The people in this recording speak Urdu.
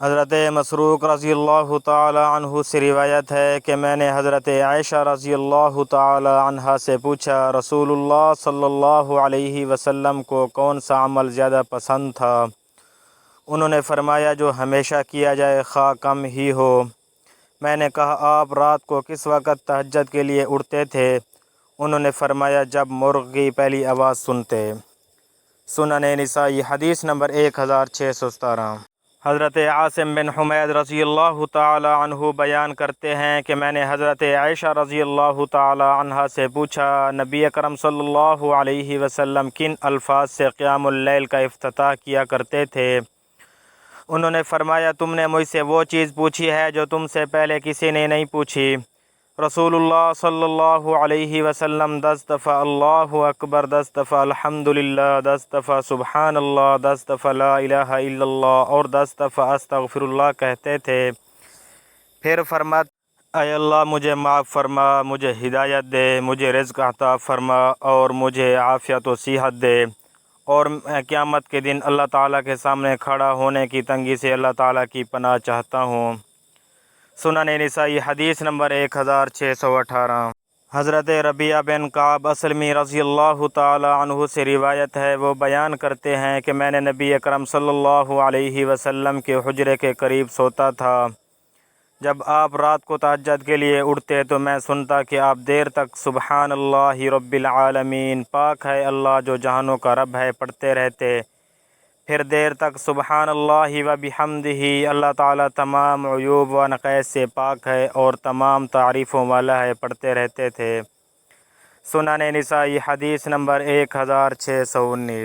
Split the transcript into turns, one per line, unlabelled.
حضرت مسروق رضی اللہ تعالی عنہ سے روایت ہے کہ میں نے حضرت عائشہ رضی اللہ تعالی عنہا سے پوچھا، رسول اللہ صلی اللہ علیہ وسلم کو کون سا عمل زیادہ پسند تھا؟ انہوں نے فرمایا جو ہمیشہ کیا جائے خواہ کم ہی ہو۔ میں نے کہا آپ رات کو کس وقت تہجد کے لیے اٹھتے تھے؟ انہوں نے فرمایا جب مرغ کی پہلی آواز سنتے۔ سنن نسائی حدیث نمبر 1617۔ حضرت عاصم بن حمید رضی اللہ تعالی عنہ بیان کرتے ہیں کہ میں نے حضرت عائشہ رضی اللہ تعالی عنہا سے پوچھا، نبی اکرم صلی اللہ علیہ وسلم کن الفاظ سے قیام اللیل کا افتتاح کیا کرتے تھے؟ انہوں نے فرمایا تم نے مجھ سے وہ چیز پوچھی ہے جو تم سے پہلے کسی نے نہیں پوچھی۔ رسول اللہ صلی اللہ علیہ وسلم 10 دفعہ اللہ اکبر، 10 دفعہ الحمدللہ، 10 دفعہ سبحان اللہ، 10 دفعہ لا الہ الا اللہ اور 10 دفعہ استغفر اللہ کہتے تھے۔ پھر فرماتے اے اللہ مجھے معاف فرما، مجھے ہدایت دے، مجھے رزق عطا فرما اور مجھے عافیت و صحت دے، اور میں قیامت کے دن اللہ تعالیٰ کے سامنے کھڑا ہونے کی تنگی سے اللہ تعالیٰ کی پناہ چاہتا ہوں۔ سنن نسائی حدیث نمبر 1618۔ حضرت ربیعہ بن کعب اسلمی رضی اللہ تعالی عنہ سے روایت ہے، وہ بیان کرتے ہیں کہ میں نے نبی اکرم صلی اللہ علیہ وسلم کے حجرے کے قریب سوتا تھا۔ جب آپ رات کو تہجد کے لیے اٹھتے تو میں سنتا کہ آپ دیر تک سبحان اللہ رب العالمین، پاک ہے اللہ جو جہانوں کا رب ہے، پڑھتے رہتے۔ پھر دیر تک سبحان اللہ و بحمدہ، اللہ تعالیٰ تمام عیوب و نقائص سے پاک ہے اور تمام تعریفوں والا ہے، پڑھتے رہتے تھے۔ سنن نسائی حدیث نمبر 1619۔